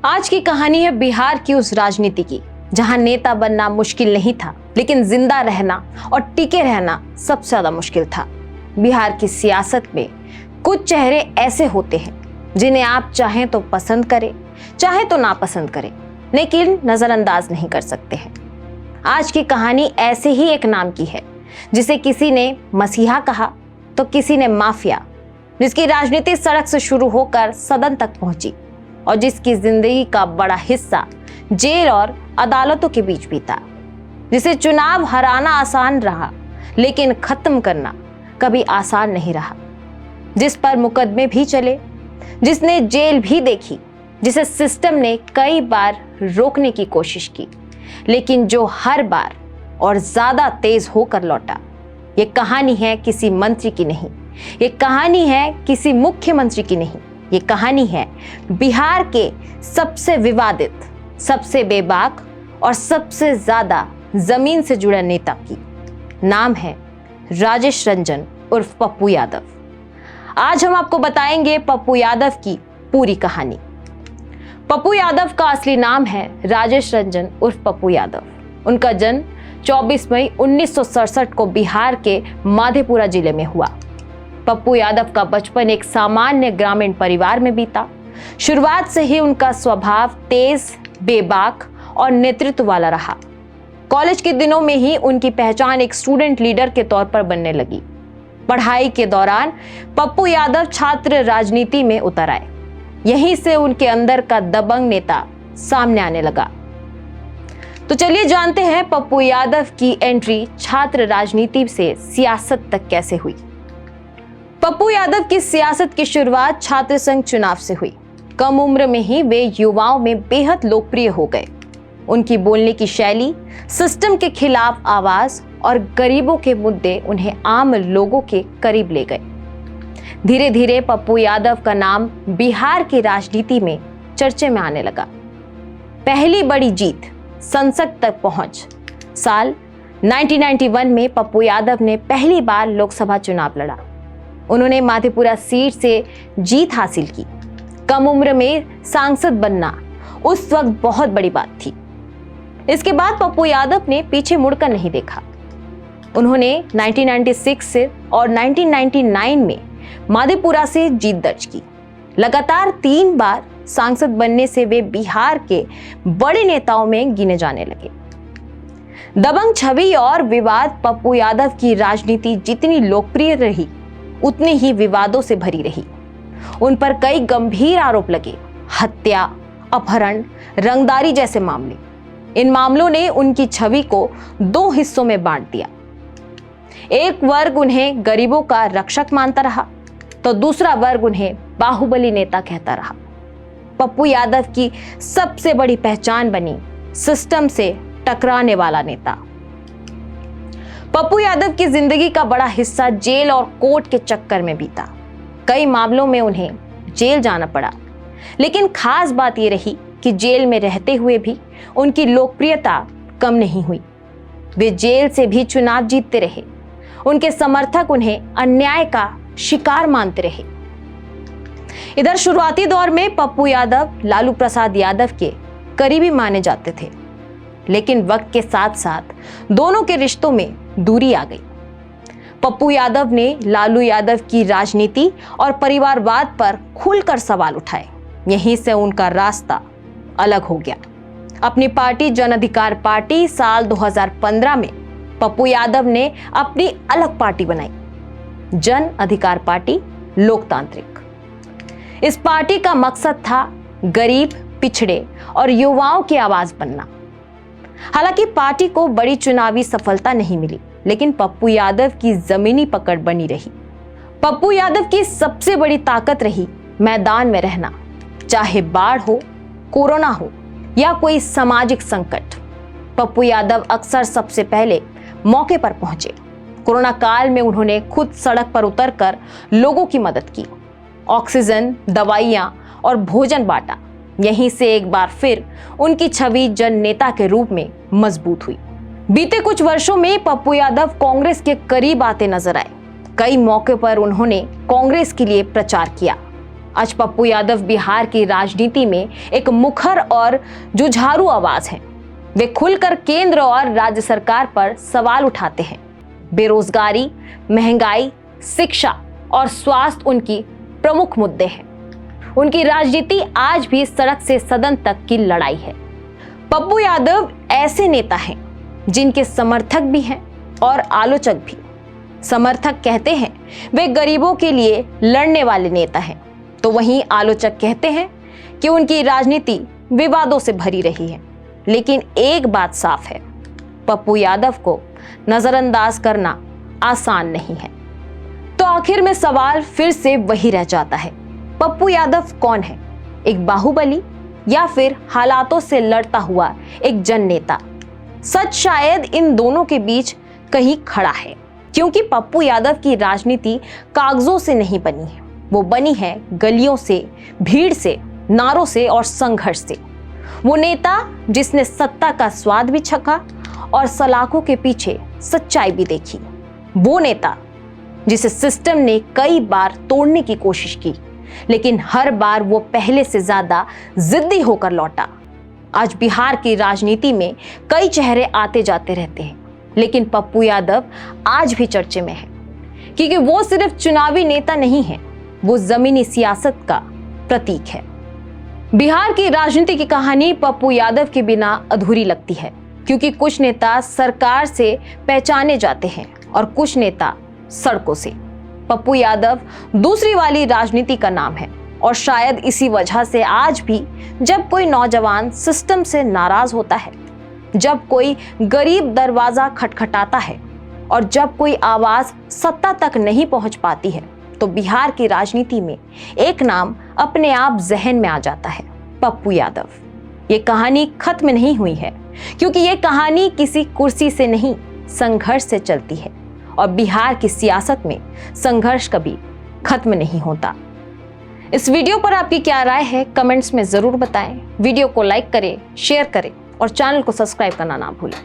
आज की कहानी है बिहार की उस राजनीति की जहां नेता बनना मुश्किल नहीं था, लेकिन जिंदा रहना और टिके रहना सबसे ज्यादा मुश्किल था। बिहार की सियासत में कुछ चेहरे ऐसे होते हैं जिन्हें आप चाहें तो पसंद करें, चाहे तो नापसंद करें, लेकिन नजरअंदाज नहीं कर सकते हैं। आज की कहानी ऐसे ही एक नाम की है जिसे किसी ने मसीहा कहा तो किसी ने माफिया, जिसकी राजनीति सड़क से शुरू होकर सदन तक पहुंची और जिसकी जिंदगी का बड़ा हिस्सा जेल और अदालतों के बीच बीता, जिसे चुनाव हराना आसान रहा लेकिन खत्म करना कभी आसान नहीं रहा, जिस पर मुकदमे भी चले, जिसने जेल भी देखी, जिसे सिस्टम ने कई बार रोकने की कोशिश की, लेकिन जो हर बार और ज्यादा तेज होकर लौटा। ये कहानी है किसी मंत्री की नहीं, ये कहानी है किसी मुख्यमंत्री की नहीं, ये कहानी है बिहार के सबसे विवादित, सबसे बेबाक और सबसे ज्यादा जमीन से जुड़ा नेता की। नाम है राजेश रंजन उर्फ पप्पू यादव। आज हम आपको बताएंगे पप्पू यादव की पूरी कहानी। पप्पू यादव का असली नाम है राजेश रंजन उर्फ पप्पू यादव। उनका जन्म 24 मई 1967 को बिहार के माधेपुरा जिले में हुआ। पप्पू यादव का बचपन एक सामान्य ग्रामीण परिवार में बीता। शुरुआत से ही उनका स्वभाव तेज, बेबाक और नेतृत्व वाला रहा। कॉलेज के दिनों में ही उनकी पहचान एक स्टूडेंट लीडर के तौर पर बनने लगी। पढ़ाई के दौरान पप्पू यादव छात्र राजनीति में उतर आए। यहीं से उनके अंदर का दबंग नेता सामने आने लगा। तो चलिए जानते हैं पप्पू यादव की एंट्री छात्र राजनीति से सियासत तक कैसे हुई। पप्पू यादव की सियासत की शुरुआत छात्र संघ चुनाव से हुई। कम उम्र में ही वे युवाओं में बेहद लोकप्रिय हो गए। उनकी बोलने की शैली, सिस्टम के खिलाफ आवाज और गरीबों के मुद्दे उन्हें आम लोगों के करीब ले गए। धीरे धीरे पप्पू यादव का नाम बिहार की राजनीति में चर्चे में आने लगा। पहली बड़ी जीत, संसद तक पहुंच। साल 1991 में पप्पू यादव ने पहली बार लोकसभा चुनाव लड़ा। उन्होंने माधेपुरा सीट से जीत हासिल की। कम उम्र में सांसद बनना उस वक्त बहुत बड़ी बात थी। इसके बाद पप्पू यादव ने पीछे मुड़कर नहीं देखा। उन्होंने 1996 से और 1999 में माधेपुरा से जीत दर्ज की। लगातार 3 बार सांसद बनने से वे बिहार के बड़े नेताओं में गिने जाने लगे। दबंग छवि और विवाद पप्पू यादव की राजनीति जितनी लोकप्रिय रही, उतनी ही विवादों से भरी रही। उन पर कई गंभीर आरोप लगे, हत्या, अपहरण, रंगदारी जैसे मामले। इन मामलों ने उनकी छवि को 2 हिस्सों में बांट दिया। एक वर्ग उन्हें गरीबों का रक्षक मानता रहा तो दूसरा वर्ग उन्हें बाहुबली नेता कहता रहा। पप्पू यादव की सबसे बड़ी पहचान बनी सिस्टम से टकराने वाला नेता। पप्पू यादव की जिंदगी का बड़ा हिस्सा जेल और कोर्ट के चक्कर में बीता। कई मामलों में उन्हें जेल जाना पड़ा, लेकिन खास बात यह रही कि जेल में रहते हुए भी उनकी लोकप्रियता कम नहीं हुई। वे जेल से भी चुनाव जीतते रहे। उनके समर्थक उन्हें अन्याय का शिकार मानते रहे। इधर शुरुआती दौर में पप्पू यादव लालू प्रसाद यादव के करीबी माने जाते थे, लेकिन वक्त के साथ साथ दोनों के रिश्तों में दूरी आ गई। पप्पू यादव ने लालू यादव की राजनीति और परिवारवाद पर खुलकर सवाल उठाए। यहीं से उनका रास्ता अलग हो गया। अपनी पार्टी जन अधिकार पार्टी साल 2015 में पप्पू यादव ने अपनी अलग पार्टी बनाई, जन अधिकार पार्टी लोकतांत्रिक। इस पार्टी का मकसद था गरीब, पिछड़े और युवाओं की आवाज बनना। हालांकि पार्टी को बड़ी चुनावी सफलता नहीं मिली, लेकिन पप्पू यादव की जमीनी पकड़ बनी रही। पप्पू यादव की सबसे बड़ी ताकत रही मैदान में रहना, चाहे बाढ़ हो, कोरोना हो या कोई सामाजिक संकट। पप्पू यादव अक्सर सबसे पहले मौके पर पहुंचे। कोरोना काल में उन्होंने खुद सड़क पर उतरकर लोगों की मदद की, ऑक्सीजन, दवाइयां और भोजन बांटा। यहीं से एक बार फिर उनकी छवि जन नेता के रूप में मजबूत हुई। बीते कुछ वर्षों में पप्पू यादव कांग्रेस के करीब आते नजर आए। कई मौके पर उन्होंने कांग्रेस के लिए प्रचार किया। आज पप्पू यादव बिहार की राजनीति में एक मुखर और जुझारू आवाज हैं। वे खुलकर केंद्र और राज्य सरकार पर सवाल उठाते हैं। बेरोजगारी, महंगाई, शिक्षा और स्वास्थ्य उनकी प्रमुख मुद्दे हैं। उनकी राजनीति आज भी सड़क से सदन तक की लड़ाई है। पप्पू यादव ऐसे नेता हैं जिनके समर्थक भी हैं और आलोचक भी। समर्थक कहते हैं वे गरीबों के लिए लड़ने वाले नेता हैं, तो वहीं आलोचक कहते हैं कि उनकी राजनीति विवादों से भरी रही है। लेकिन एक बात साफ है, पप्पू यादव को नजरअंदाज करना आसान नहीं है। तो आखिर में सवाल फिर से वही रह जाता है, पप्पू यादव कौन है? एक बाहुबली या फिर हालातों से लड़ता हुआ एक जन नेता? सच शायद इन दोनों के बीच कहीं खड़ा है, क्योंकि पप्पू यादव की राजनीति कागजों से नहीं बनी है, वो बनी है गलियों से, भीड़ से, नारों से और संघर्ष से। वो नेता जिसने सत्ता का स्वाद भी चखा और सलाखों के पीछे सच्चाई भी देखी। वो नेता जिसे सिस्टम ने कई बार तोड़ने की कोशिश की, लेकिन हर बार वो पहले से ज्यादा जिद्दी होकर लौटा। आज बिहार की राजनीति में कई चेहरे आते जाते रहते हैं, लेकिन पप्पू यादव आज भी चर्चे में है, क्योंकि वो सिर्फ चुनावी नेता नहीं है, वो जमीनी सियासत का प्रतीक है। बिहार की राजनीति की कहानी पप्पू यादव के बिना अधूरी लगती है, क्योंकि कुछ नेता सरकार से पहचाने जाते हैं और कुछ नेता सड़कों से। पप्पू यादव दूसरी वाली राजनीति का नाम है, और शायद इसी वजह से आज भी जब कोई नौजवान सिस्टम से नाराज होता है, जब कोई गरीब दरवाजा खटखटाता है और जब कोई आवाज सत्ता तक नहीं पहुंच पाती है, तो बिहार की राजनीति में एक नाम अपने आप जहन में आ जाता है, पप्पू यादव। ये कहानी खत्म नहीं हुई है, क्योंकि ये कहानी किसी कुर्सी से नहीं, संघर्ष से चलती है, और बिहार की सियासत में संघर्ष कभी खत्म नहीं होता। इस वीडियो पर आपकी क्या राय है, कमेंट्स में जरूर बताएं। वीडियो को लाइक करें, शेयर करें और चैनल को सब्सक्राइब करना ना भूलें।